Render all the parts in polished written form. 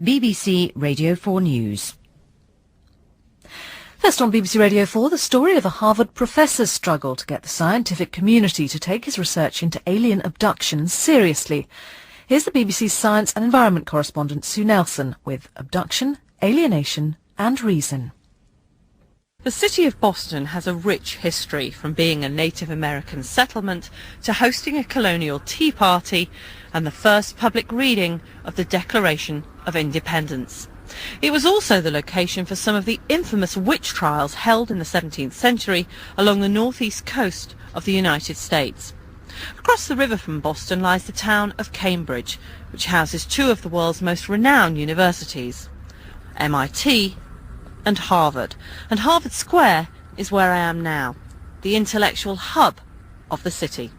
BBC Radio 4 News. First on BBC Radio 4, the story of a Harvard professor's struggle to get the scientific community to take his research into alien abductions seriously. Here's the BBC's Science and Environment correspondent Sue Nelson with Abduction, Alienation and Reason. The city of Boston has a rich history, from being a Native American settlement to hosting a colonial tea party and the first public reading of the Declaration of Independence. It was also the location for some of the infamous witch trials held in the 17th century along the northeast coast of the United States. Across the river from Boston lies the town of Cambridge, which houses two of the world's most renowned universities, MIT and Harvard. And Harvard Square is where I am now, the intellectual hub of the city.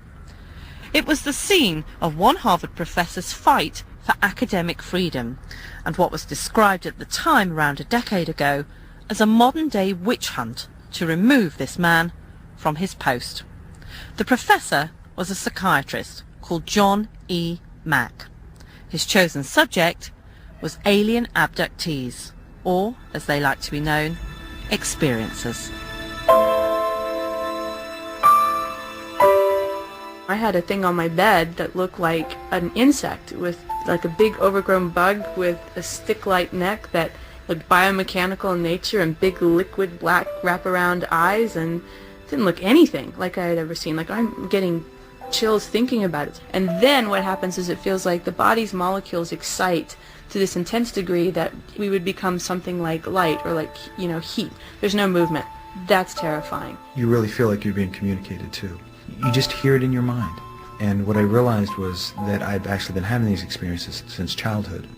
It was the scene of one Harvard professor's fight for academic freedom, and what was described at the time, around a decade ago, as a modern-day witch hunt to remove this man from his post. The professor was a psychiatrist called John E. Mack. His chosen subject was alien abductees, or, as they like to be known, experiencers. I had a thing on my bed that looked like an insect, with like a big overgrown bug with a stick-like neck that looked biomechanical in nature and big liquid black wraparound eyes, and didn't look anything like I had ever seen. Like, I'm getting chills thinking about it. And then what happens is it feels like the body's molecules excite to this intense degree that we would become something like light or like, heat. There's no movement. That's terrifying. You really feel like you're being communicated to. You just hear it in your mind. And what I realized was that I've actually been having these experiences since childhood.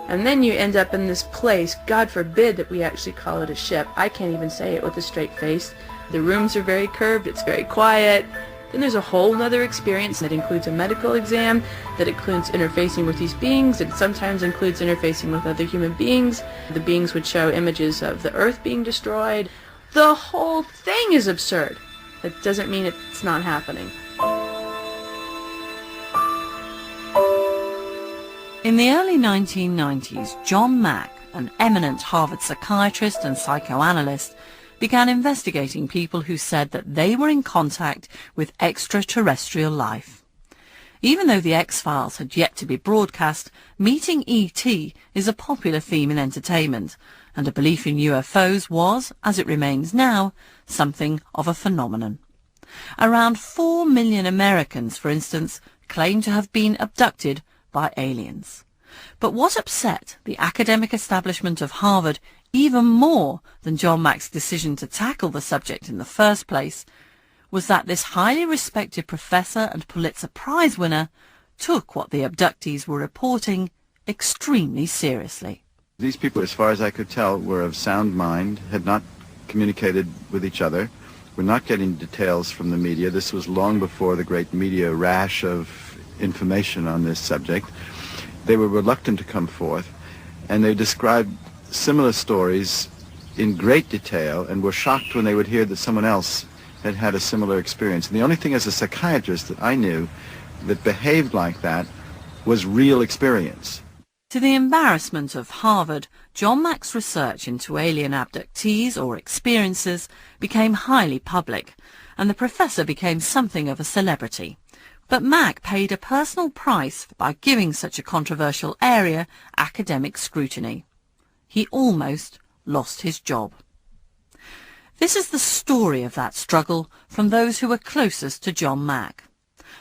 And then you end up in this place, God forbid that we actually call it a ship. I can't even say it with a straight face. The rooms are very curved, it's very quiet. Then there's a whole other experience that includes a medical exam, that includes interfacing with these beings, it sometimes includes interfacing with other human beings. The beings would show images of the Earth being destroyed. The whole thing is absurd. That doesn't mean it's not happening. In the early 1990s, John Mack, an eminent Harvard psychiatrist and psychoanalyst, began investigating people who said that they were in contact with extraterrestrial life. Even though the X-Files had yet to be broadcast, meeting E.T. is a popular theme in entertainment, and a belief in UFOs was, as it remains now, something of a phenomenon. Around 4 million Americans, for instance, claim to have been abducted by aliens. But what upset the academic establishment of Harvard even more than John Mack's decision to tackle the subject in the first place was that this highly respected professor and Pulitzer Prize winner took what the abductees were reporting extremely seriously. These people, as far as I could tell, were of sound mind, had not communicated with each other, were not getting details from the media. This was long before the great media rash of information on this subject. They were reluctant to come forth, and they described similar stories in great detail and were shocked when they would hear that someone else had had a similar experience. And the only thing as a psychiatrist that I knew that behaved like that was real experience. To the embarrassment of Harvard, John Mack's research into alien abductees or experiencers became highly public, and the professor became something of a celebrity. But Mack paid a personal price by giving such a controversial area academic scrutiny. He almost lost his job. This is the story of that struggle from those who were closest to John Mack.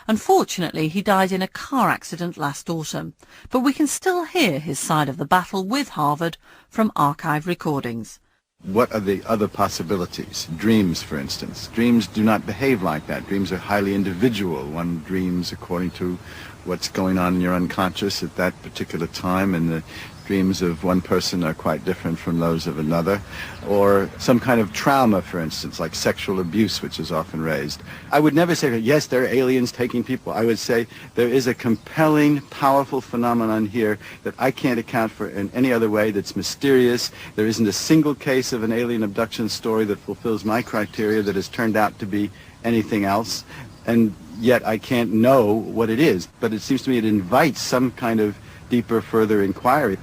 Unfortunately, he died in a car accident last autumn, but we can still hear his side of the battle with Harvard from archive recordings. What are the other possibilities? Dreams, for instance. Dreams do not behave like that. Dreams are highly individual. One dreams according to what's going on in your unconscious at that particular time, and the dreams of one person are quite different from those of another. Or some kind of trauma, for instance, like sexual abuse, which is often raised. I would never say, yes, there are aliens taking people. I would say there is a compelling, powerful phenomenon here that I can't account for in any other way, that's mysterious. There isn't a single case of an alien abduction story that fulfills my criteria that has turned out to be anything else. And yet I can't know what it is. But it seems to me it invites some kind of deeper, further inquiry.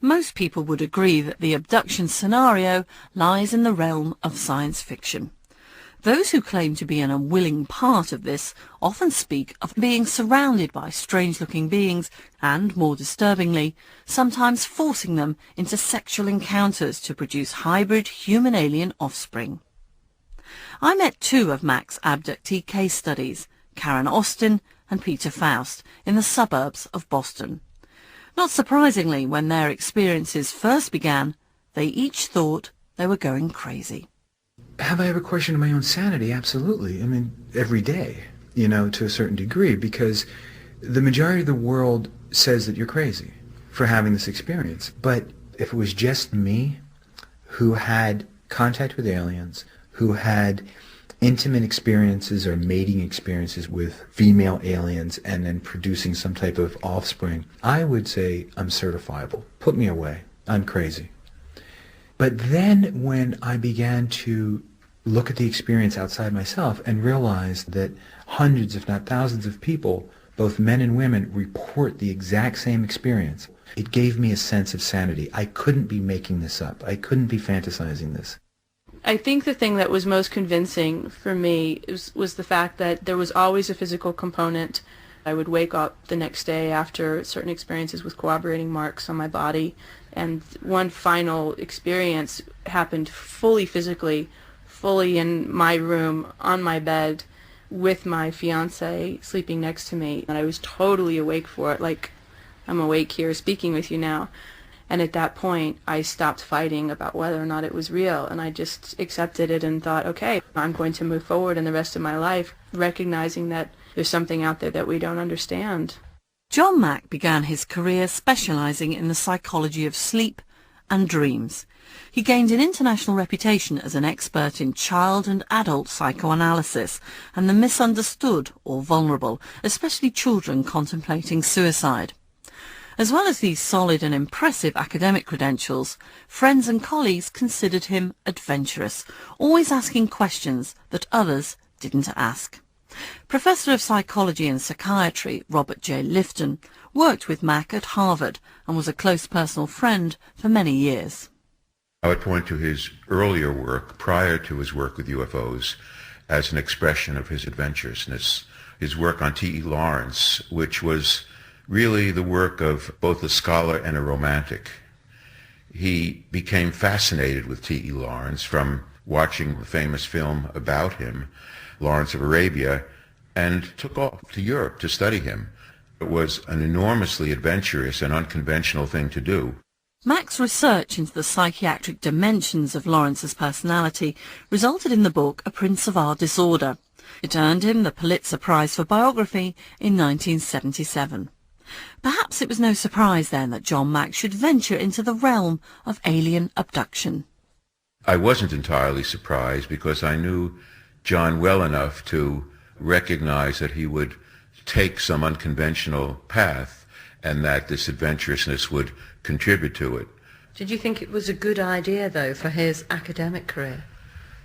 Most people would agree that the abduction scenario lies in the realm of science fiction. Those who claim to be an unwilling part of this often speak of being surrounded by strange-looking beings and, more disturbingly, sometimes forcing them into sexual encounters to produce hybrid human-alien offspring. I met two of Mack's abductee case studies, Karen Austin and Peter Faust, in the suburbs of Boston. Not surprisingly, when their experiences first began, they each thought they were going crazy. Have I ever questioned my own sanity? Absolutely. I mean, every day, to a certain degree, because the majority of the world says that you're crazy for having this experience. But if it was just me who had contact with aliens, who had intimate experiences or mating experiences with female aliens and then producing some type of offspring, I would say I'm certifiable. Put me away. I'm crazy. But then when I began to look at the experience outside myself and realize that hundreds, if not thousands of people, both men and women, report the exact same experience, it gave me a sense of sanity. I couldn't be making this up. I couldn't be fantasizing this. I think the thing that was most convincing for me was the fact that there was always a physical component. I would wake up the next day after certain experiences with corroborating marks on my body, and one final experience happened fully physically, fully in my room, on my bed, with my fiancé sleeping next to me, and I was totally awake for it, like I'm awake here speaking with you now. And at that point, I stopped fighting about whether or not it was real, and I just accepted it and thought, okay, I'm going to move forward in the rest of my life, recognizing that there's something out there that we don't understand. John Mack began his career specializing in the psychology of sleep and dreams. He gained an international reputation as an expert in child and adult psychoanalysis and the misunderstood or vulnerable, especially children contemplating suicide. As well as these solid and impressive academic credentials, friends and colleagues considered him adventurous, always asking questions that others didn't ask. Professor of Psychology and Psychiatry Robert J. Lifton worked with Mack at Harvard and was a close personal friend for many years. I would point to his earlier work prior to his work with UFOs as an expression of his adventurousness. His work on T.E. Lawrence, which was really the work of both a scholar and a romantic. He became fascinated with T.E. Lawrence from watching the famous film about him, Lawrence of Arabia, and took off to Europe to study him. It was an enormously adventurous and unconventional thing to do. Mack's research into the psychiatric dimensions of Lawrence's personality resulted in the book A Prince of Our Disorder. It earned him the Pulitzer Prize for Biography in 1977. Perhaps it was no surprise then that John Mack should venture into the realm of alien abduction. I wasn't entirely surprised because I knew John well enough to recognize that he would take some unconventional path and that this adventurousness would contribute to it. Did you think it was a good idea, though, for his academic career?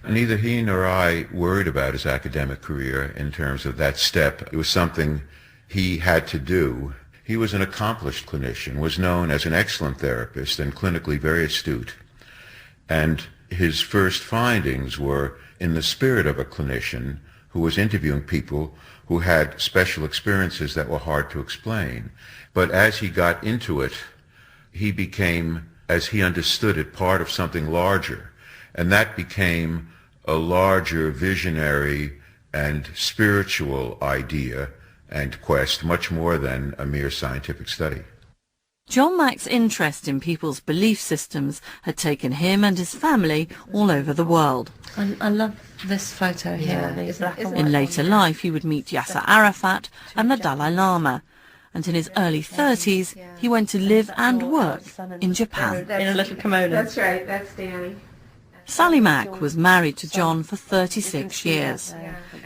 Neither he nor I worried about his academic career in terms of that step. It was something he had to do. He was an accomplished clinician, was known as an excellent therapist and clinically very astute. And his first findings were in the spirit of a clinician who was interviewing people who had special experiences that were hard to explain. But as he got into it, he became, as he understood it, part of something larger. And that became a larger visionary and spiritual idea and quest, much more than a mere scientific study. John Mack's interest in people's belief systems had taken him and his family all over the world. I love this photo here. In later life, he would meet Yasser Arafat and the Dalai Lama, and in his early 30s, he went to live and work in Japan. In a little kimono. That's right, that's Danny. Sally Mack was married to John for 36 years.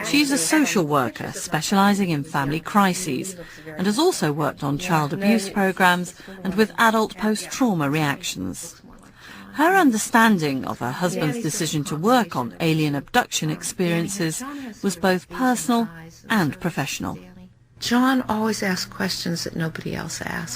She's a social worker specialising in family crises and has also worked on child abuse programmes and with adult post-trauma reactions. Her understanding of her husband's decision to work on alien abduction experiences was both personal and professional. John always asked questions that nobody else asked.